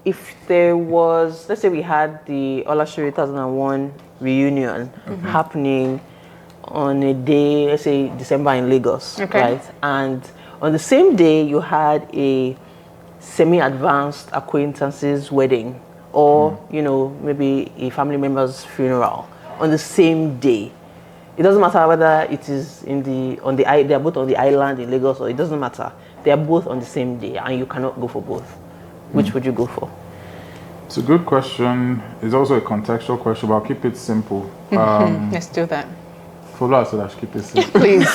if there was, let's say we had the Olashiri 2001 reunion happening on a day, let's say December in Lagos, right? And on the same day, you had a semi-advanced acquaintance's wedding, or maybe a family member's funeral on the same day. It doesn't matter whether it is they are both on the island in Lagos, or it doesn't matter. They are both on the same day, and you cannot go for both. Which would you go for? It's a good question. It's also a contextual question, but I'll keep it simple. Let's do that. Follow us, so that I should keep it simple. Please.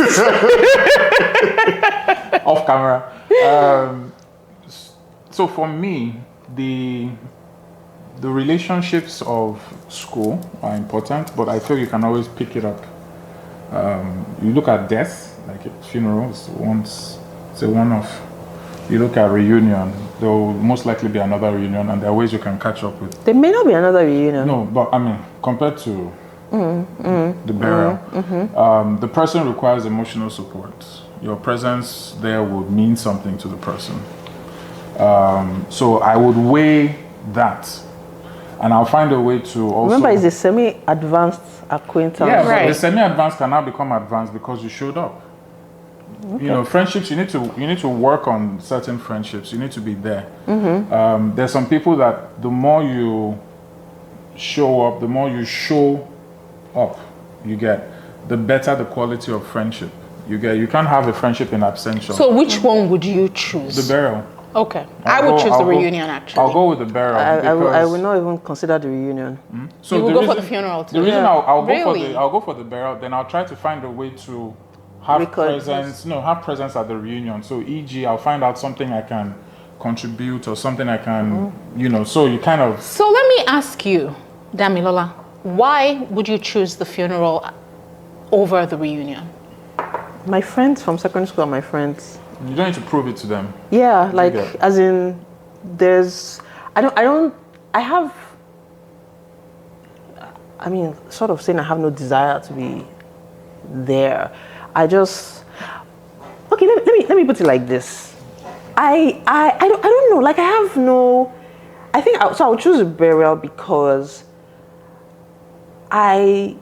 Off camera. So for me, the relationships of school are important, but I feel you can always pick it up. You look at death, like funerals, it's a one-off. You look at reunion, there will most likely be another reunion, and there are ways you can catch up with. There may not be another reunion. No, but I mean, compared to the burial, the person requires emotional support. Your presence there would mean something to the person. So I would weigh that, and I'll find a way to also... Remember, it's a semi-advanced acquaintance. Yeah, right. The semi-advanced can now become advanced because you showed up. Okay. Friendships, you need to work on certain friendships. You need to be there. There's some people that the more you show up, the more you show up you get, the better the quality of friendship you get. You can't have a friendship in absentia. So which one would you choose? The burial. Okay. I would choose the reunion, actually. I'll go with the burial. I will not even consider the reunion. So you will go for the funeral too? The reason I'll go for the burial, then I'll try to find a way to have presence at the reunion. So e.g., I'll find out something I can contribute or something I can, so you kind of... So let me ask you, Damilola, why would you choose the funeral over the reunion? My friends from secondary school are my friends. You don't need to prove it to them. Yeah, as in, sort of saying I have no desire to be there. Let me put it like this. I don't know, I would choose a burial because I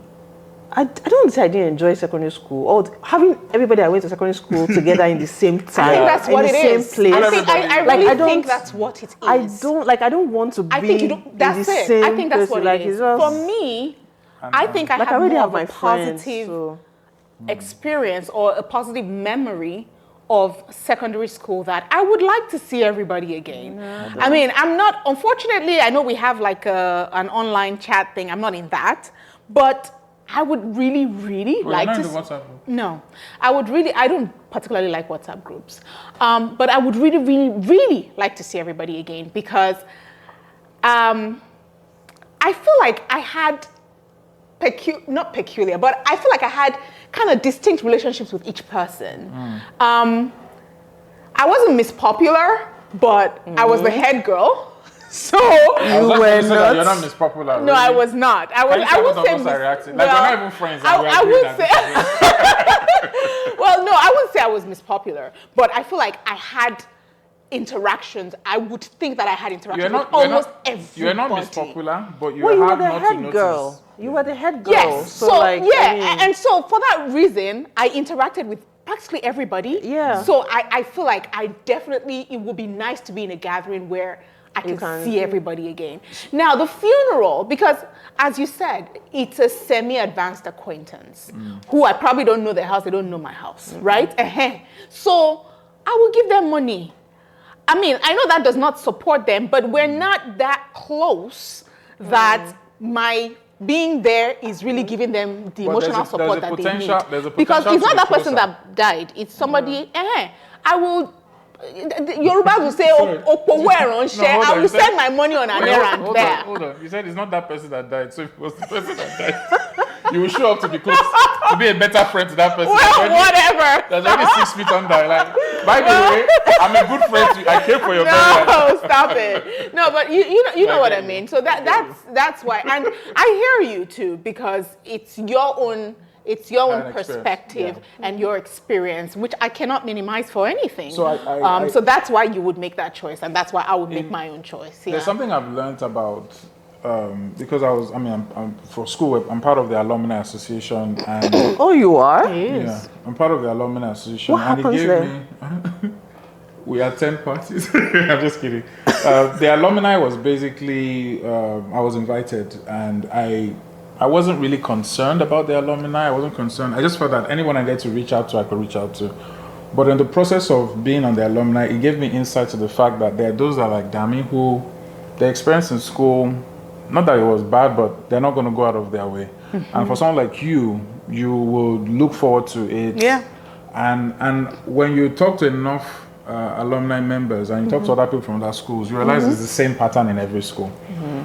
don't say I didn't enjoy secondary school or having everybody I went to secondary school together in the same time. I think that's what it is. Same place. I really think that's what it is. I don't want to be in the same I think that's what it is. For me, I think I have more of a positive experience or a positive memory of secondary school that I would like to see everybody again. Unfortunately, I know we have an online chat thing. I'm not in that, but I would really, really like to... You're not in the WhatsApp group? No. I don't particularly like WhatsApp groups. But I would really, really, really like to see everybody again because I feel like I had not peculiar, but I feel like I had kind of distinct relationships with each person. I wasn't Miss Popular, but I was the head girl. So you're not Miss Popular. No, really? I was not. I would say we're not even friends. I would say. Well, no, I wouldn't say I was Miss Popular, but I feel like I had interactions. I would think that I had interactions with almost everybody. You're not Miss Popular, but you were hard the not head to notice. Girl. You were the head girl. Yes. And so for that reason, I interacted with practically everybody. Yeah. So I feel like it would be nice to be in a gathering where I can see everybody again. Now, the funeral, because as you said, it's a semi-advanced acquaintance who I probably don't know their house, they don't know my house, right? So I will give them money. I know that does not support them, but we're not that close that my being there is really giving them the emotional support that they need. Because it's not that person that died, it's somebody, I will... Yorubas will say, I will send my money on an errand there. Hold on. You said it's not that person that died. So if it was the person that died, you will show up to be close, to be a better friend to that person. Well, whatever. There's only 6 feet under. By the way, I'm a good friend to you. I came for your burial. No, stop it. No, but you know what I mean. So that's why. And I hear you too, because it's your own It's your own An experience, perspective yeah. and your experience, which I cannot minimize for anything. So so that's why you would make that choice, and that's why I would make my own choice. Yeah. There's something I've learned about, because I'm for school, I'm part of the Alumni Association. And Oh, you are? yeah, I'm part of the Alumni Association. What and happens it gave me, we attend parties. I'm just kidding. The alumni was basically, I was invited, and I wasn't really concerned about the alumni. I wasn't concerned. I just felt that anyone I get to reach out to, I could reach out to. But in the process of being on the alumni, it gave me insight to the fact that there are those that are like Dami who, their experience in school, not that it was bad, but they're not going to go out of their way. Mm-hmm. And for someone like you will look forward to it. Yeah. And when you talk to enough alumni members and you talk to other people from other schools, you realize it's the same pattern in every school.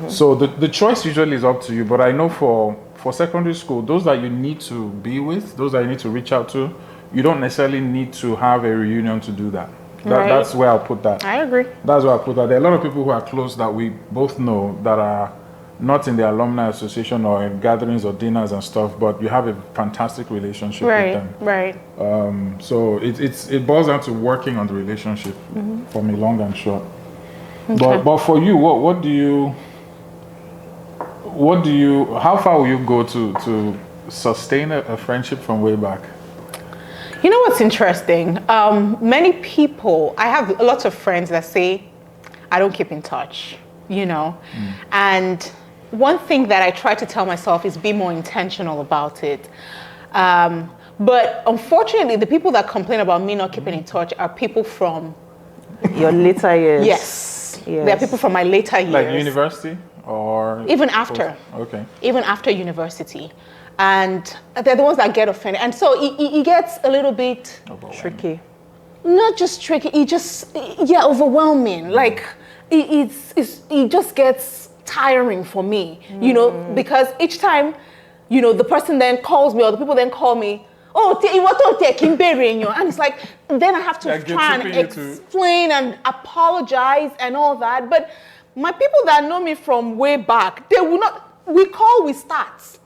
So the choice usually is up to you. But I know for secondary school, those that you need to be with, those that you need to reach out to, you don't necessarily need to have a reunion to do that. That's where I'll put that. I agree. That's where I'll put that. There are a lot of people who are close that we both know that are not in the alumni association or in gatherings or dinners and stuff, but you have a fantastic relationship with them. Right. So it boils down to working on the relationship for me, long and short. Okay. But for you, what do you how far will you go to sustain a friendship from way back? You know what's interesting? Many people, I have lots of friends that say, I don't keep in touch, and one thing that I try to tell myself is be more intentional about it. But unfortunately, the people that complain about me not keeping in touch are people from your later years. Yes. They're people from my later years. Like university or? Even after. Okay. Even after university. And they're the ones that get offended. And so it gets a little bit tricky. Not just tricky, overwhelming. Like it just gets tiring for me, because each time, the person then calls me or the people then call me, and it's like, then I have to try and explain and apologize and all that. But my people that know me from way back, they will not, we start.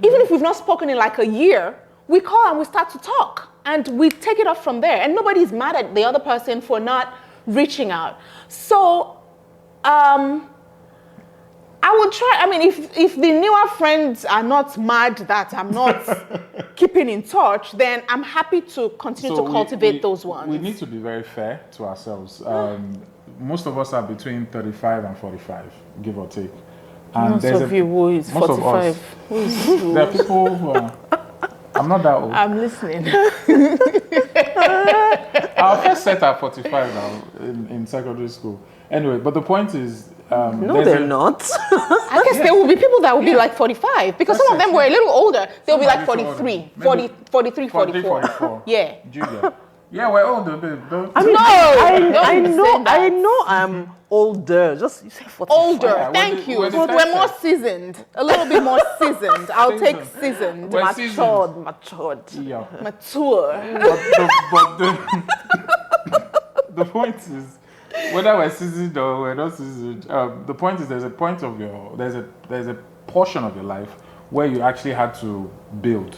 Even if we've not spoken in like a year, we call and we start to talk and we take it off from there. And nobody's mad at the other person for not reaching out. So, I would try. I mean, if the newer friends are not mad that I'm not keeping in touch, then I'm happy to continue to cultivate those ones. We need to be very fair to ourselves. Most of us are between 35 and 45, give or take. And most of you who is 45. There are people who are... I'm not that old. I'm listening. Our first set are 45 now in secondary school. Anyway, but the point is... no, they're not. I guess there will be people that will be like 45, because some of them were a little older. They'll be like 43, 43, 44. Yeah. Julia. Yeah, we're older, babe. I know I'm older. Just you say 45. Older, thank you. But we're more seasoned. A little bit more seasoned. I'll take seasoned. Matured. Yeah. Mature. But the point is, whether we're seasoned or we're not seasoned, the point is there's a portion of your life where you actually had to build.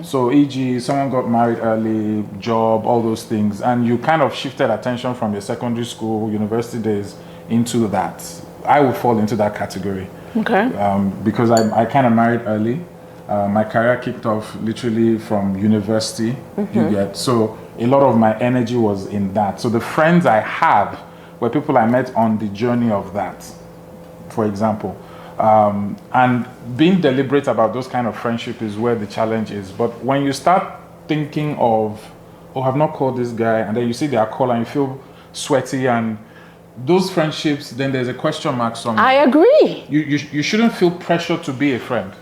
So e.g., someone got married early, job, all those things, and you kind of shifted attention from your secondary school, university days into that. I would fall into that category. Okay. Because I kind of married early. My career kicked off literally from university, you get. So a lot of my energy was in that. So the friends I have were people I met on the journey of that, for example. And being deliberate about those kind of friendship is where the challenge is. But when you start thinking of, I've not called this guy, and then you see their call and you feel sweaty, and those friendships, then there's a question mark somewhere. I agree. You shouldn't feel pressure to be a friend.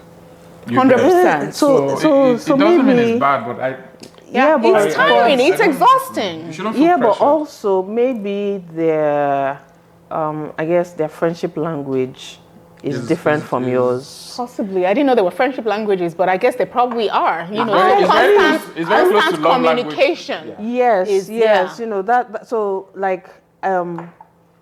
100%. So it doesn't mean it's bad, but it's tiring. It's exhausting. You shouldn't feel but also maybe their, their friendship language is different from yours. Possibly. I didn't know there were friendship languages, but I guess they probably are. It's very close to love communication. language. Yes. So like,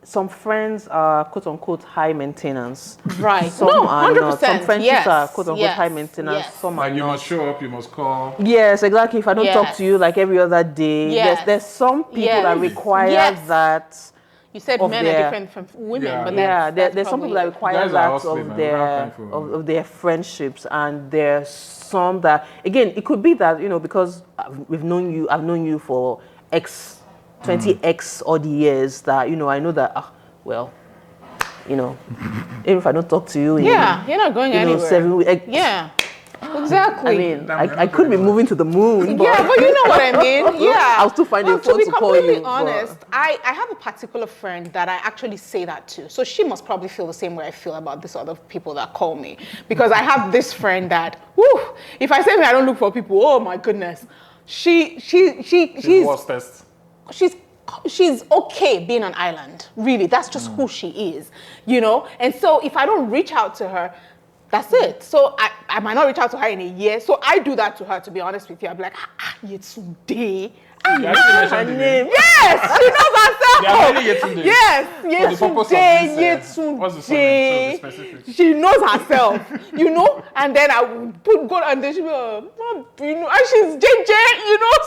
some friends are quote unquote high maintenance. Right. Some No, are 100%. not. Some friendships Yes. are quote unquote Yes. high maintenance. Yes. Some are Like you not. must show up, you must call. Yes, exactly. If I don't talk Yes. to you like every other day, Yes. there's some people Yes. that require Yes. that. You said Of men their- are different from women, Yeah. but Yeah, that's there's some people that probably it. require Guys are that hustling, of man. We don't have time their for- of their friendships, and there's some that again it could be that because I've known you for 20x odd years that I know that well, even if I don't talk to you, Yeah, you're not going anywhere. 7 weeks. Yeah, exactly. I mean, Damn, I could be moving to the moon. Yeah, but you know what I mean. Yeah, I'll still find a well, phone to to be call completely you, but- honest, I have a particular friend that I actually say that to. So she must probably feel the same way I feel about these other people that call me, because I have this friend that, if I say I don't look for people, oh my goodness, she's Worst test. she's okay being an island. Really, that's just who she is, And so if I don't reach out to her, that's it. So I might not reach out to her in a year. So I do that to her, to be honest with you. I'm like, Yetunde. You actually mentioned the name. Yes, she knows herself. They are really Yetunde. Yes, For the purpose of this, what's the surname? So the specifics. She knows herself, And then I would go and then she'll be like, and she's JJ,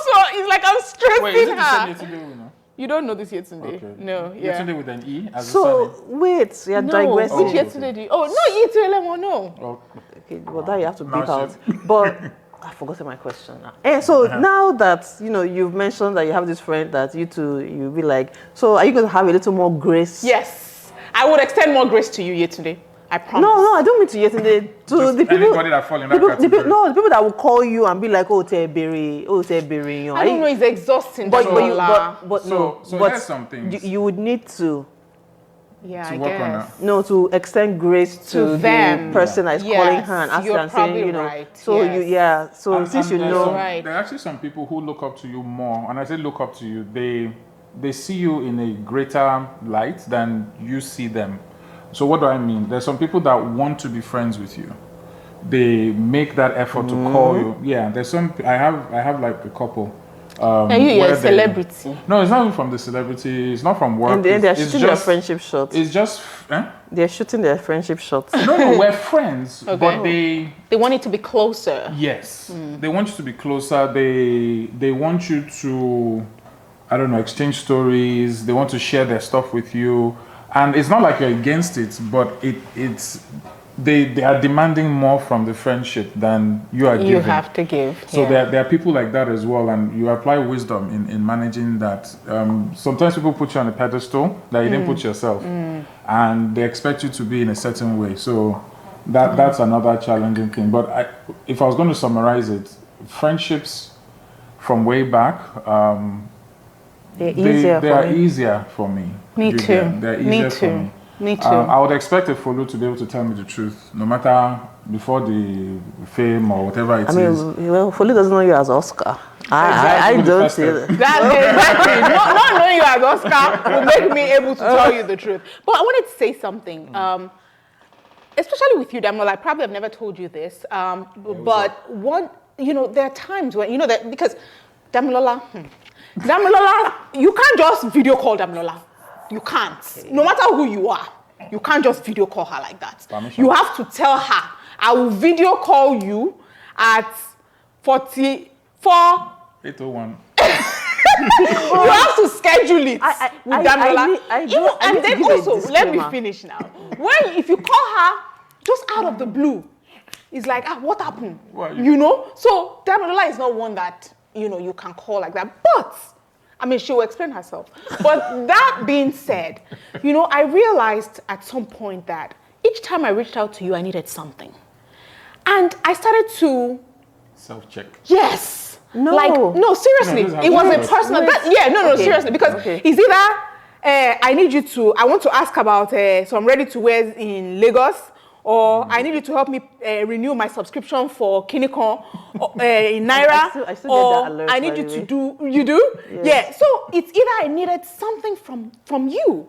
So it's like I'm stressing Wait, is it the her. same Yetunde we know? You don't know this Yetunde? Okay. No, yeah. Yetunde with an E as a So surname. wait, you're No, digressing. which Yetunde do you? Oh, no, Yetunde, no. Oh, Okay, well, that you have to beep Now out. But I forgot my question now. And so now that you've mentioned that you have this friend that you'll be like, so are you going to have a little more grace? Yes, I would extend more grace to you Yetunde. I promise. No, I don't mean to yesterday. To Just the people, anybody that fall in that the category. the people that will call you and be like, oh, Teberi. I don't know, it's exhausting. But So there's some things. you would need to yeah, to I work on guess. that. No, to extend grace to them. the person that is Yes, calling her and asking you're and saying, probably right, So yes. So since you there's know, some- Right. there are actually some people who look up to you more. And I say look up to you, they see you in a greater light than you see them. So what do I mean? There's some people that want to be friends with you. They make that effort to call you. Yeah, there's some. I have like a couple. Are you where a celebrity? No, it's not even from the celebrity. It's not from work. and then they're it's shooting their just, friendship shots. It's just. They're shooting their friendship shots. No, we're friends, Okay. but They want it to be closer. yes, they want you to be closer. They want you to, I don't know, exchange stories. They want to share their stuff with you, and it's not like you're against it, but it's they are demanding more from the friendship than you are giving. You have to give. So yeah. there are people like that as well, and you apply wisdom in managing that. Sometimes people put you on a pedestal that you didn't put yourself, and they expect you to be in a certain way. So that's another challenging thing. But if I was going to summarize it, friendships from way back, They're easier they for are me. easier for me. Me You too. get- They're Me easier for too. me. Me too. I would expect a follow to be able to tell me the truth, no matter before the fame or whatever it I is. mean, well, Foley doesn't know you as Oscar. I Exactly, the don't first say step. that. Exactly. Not knowing you as Oscar will make me able to tell you the truth. But I wanted to say something, especially with you, Damola. I probably have never told you this, but there are times when that because Damola, you can't just video call Damola. You can't. No matter who you are, you can't just video call her like that. Permission. You have to tell her, I will video call you at 44. 801. You have to schedule it with Damola. I need to And then give a also, let me disclaimer. finish now. If you call her just out of the blue, it's like, what happened? Why? So Damola is not one that you can call like that. But I mean, she will explain herself. But that being said, I realized at some point that each time I reached out to you, I needed something. And I started to, Self-check. yes. No. No, seriously. No, this is It was how a it works. personal, Okay. seriously. Because Okay. it's either, I want to ask about some ready-to-wears in Lagos, or I need you to help me renew my subscription for Kinikon in Naira, I still get or that alert, I by need you the to way. do, you do? Yes. Yeah, so it's either I needed something from you,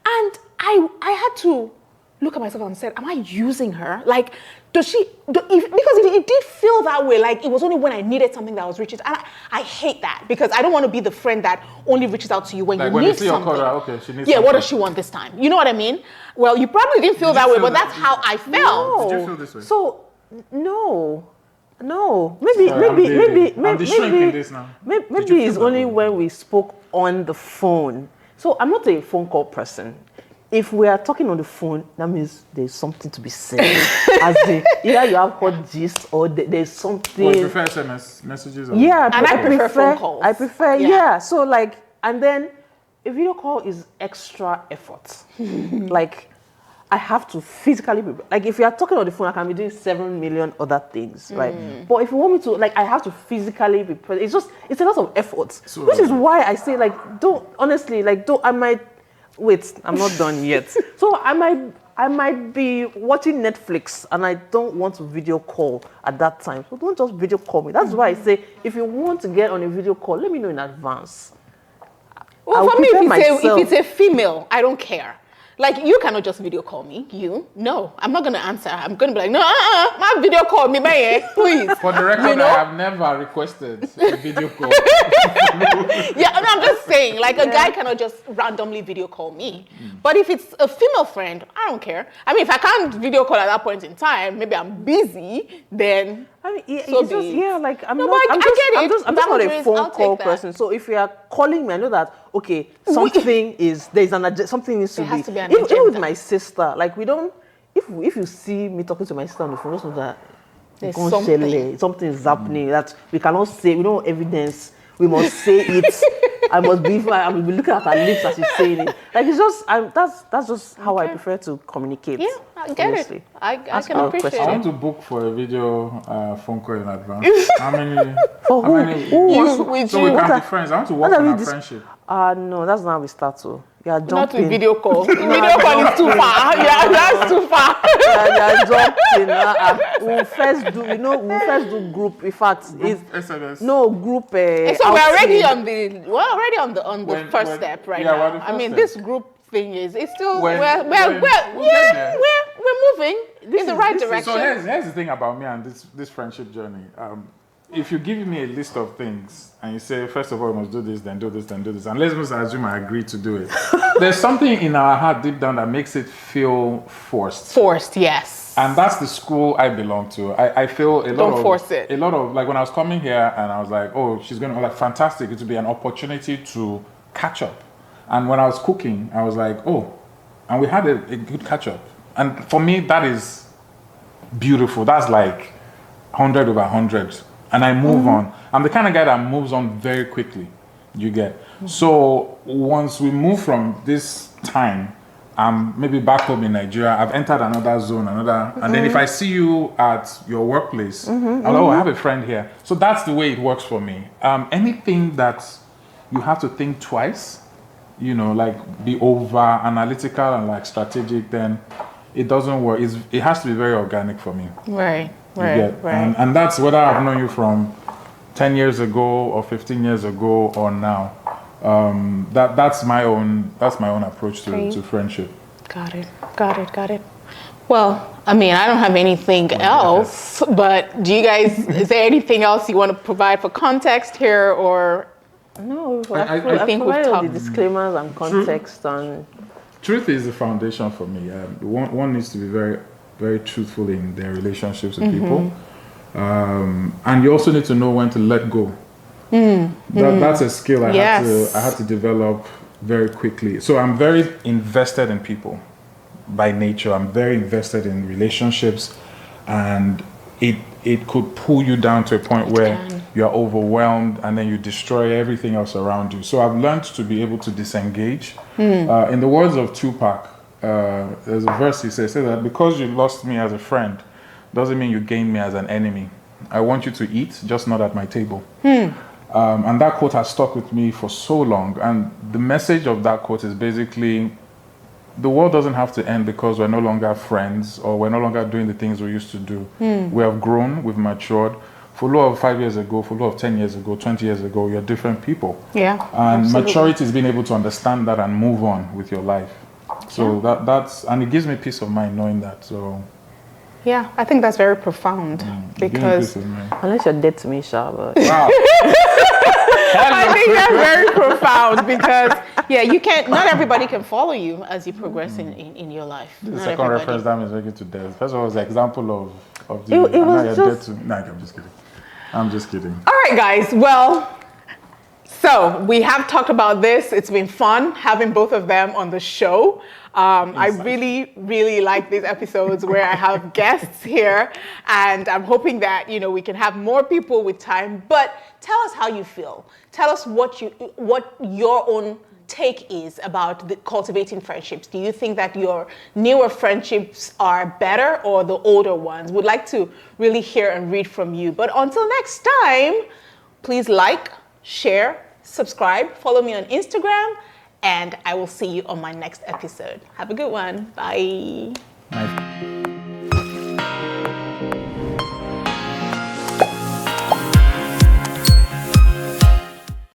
and I had to look at myself and said, am I using her? Like, because it did feel that way. Like, it was only when I needed something that I was reaching. And I hate that, because I don't want to be the friend that only reaches out to you when like you when need you see something. Your call, okay, she needs yeah, something. what does she want this time? You know what I mean? Well, you probably didn't feel that way, but that's how I felt. No. Did you feel this way? So, no. Maybe it's only when we spoke on the phone. So I'm not a phone call person. If we are talking on the phone, that means there's something to be said. As in, either you have hot gist or there's something. Well, you prefer SMS messages? Yeah, and I prefer phone calls. I prefer, yeah. So like, and then a video call is extra effort. Like, I have to physically be, like, if you are talking on the phone, I can be doing 7 million other things, right? But if you want me to, like, I have to physically be present. It's a lot of effort, so, which is why I say, like, I might, wait, I'm not done yet. So I might be watching Netflix and I don't want to video call at that time. So don't just video call me. That's why I say, if you want to get on a video call, let me know in advance. Well, for me, if it's a female, I don't care. Like, you cannot just video call me. No, I'm not going to answer. I'm going to be like, no, my video call me, man, please. For the record, I have never requested a video call. Yeah, I'm just saying, like, a guy cannot just randomly video call me. But if it's a female friend, I don't care. I mean, if I can't video call at that point in time, maybe I'm busy, then I'm just not a phone call person. So if you are calling me, I know that, okay, something needs to be. Even with my sister, like, we don't, if you see me talking to my sister on the phone, just know that something is happening that we cannot say, we don't have evidence, we must say it. I will be looking at her lips as she's saying it. Like, it's just, that's just how I prefer to communicate. Yeah, I get it. I can appreciate it. I want to book for a video phone call in advance. How many? For who? So we can be friends. I want to work on our friendship. No, that's not how we start to. Yeah, not with video call. Video call is too far. Yeah, that's too far. We'll first do group. In fact, SMS. No group. So we're already on the first step right now. I mean, this group thing is still we're moving in the right direction. So here's the thing about me and this friendship journey. If you give me a list of things and you say, first of all, you must do this, then do this, then do this, and let's just assume I agree to do it, there's something in our heart deep down that makes it feel forced. Forced, yes. And that's the school I belong to. I feel a lot of, like, when I was coming here and I was like, oh, she's going to, like, fantastic. It would be an opportunity to catch up. And when I was cooking, I was like, oh, and we had a good catch up. And for me, that is beautiful. That's like 100 over 100. And I move on. I'm the kind of guy that moves on very quickly. You get. So once we move from this time, maybe back home in Nigeria, I've entered another zone, and then if I see you at your workplace, I have a friend here. So that's the way it works for me. Anything that you have to think twice, like be over analytical and like strategic, then it doesn't work. It has to be very organic for me. Right. And that's whether I've known you from 10 years ago or 15 years ago or now. That's my own approach to friendship. Got it. Well, I mean, I don't have anything else, but is there anything else you want to provide for context here, or? No, I think we've talked the disclaimers and context. Truth is the foundation for me. One needs to be very, very truthful in their relationships with people. And you also need to know when to let go. That's a skill I had to develop very quickly. So I'm very invested in people by nature. I'm very invested in relationships, and it could pull you down to a point where you're overwhelmed and then you destroy everything else around you. So I've learned to be able to disengage. In the words of Tupac, there's a verse he says that because you lost me as a friend doesn't mean you gained me as an enemy. I want you to eat, just not at my table. And that quote has stuck with me for so long. And the message of that quote is basically, the world doesn't have to end because we're no longer friends or we're no longer doing the things we used to do. We have grown, we've matured. For law of 5 years ago, for law of 10 years ago, 20 years ago, you're different people. Yeah. And maturity is being able to understand that and move on with your life. So that's, and it gives me peace of mind knowing that. So yeah, I think that's very profound because unless you're dead to me, Sha, but wow. I think that's very profound because you can't. Not everybody can follow you as you progress in your life. The Not second everybody. reference that is making to death. First of all, was the example of the. It was Dead just. to, nah, I'm just kidding. I'm just kidding. All right, guys. Well, so we have talked about this. It's been fun having both of them on the show. I really, really like these episodes where I have guests here, and I'm hoping that we can have more people with time. But tell us how you feel. Tell us what your own take is about cultivating friendships. Do you think that your newer friendships are better or the older ones? Would like to really hear and read from you. But until next time, please like, share, subscribe, follow me on Instagram, and I will see you on my next episode. Have a good one. Bye. Nice.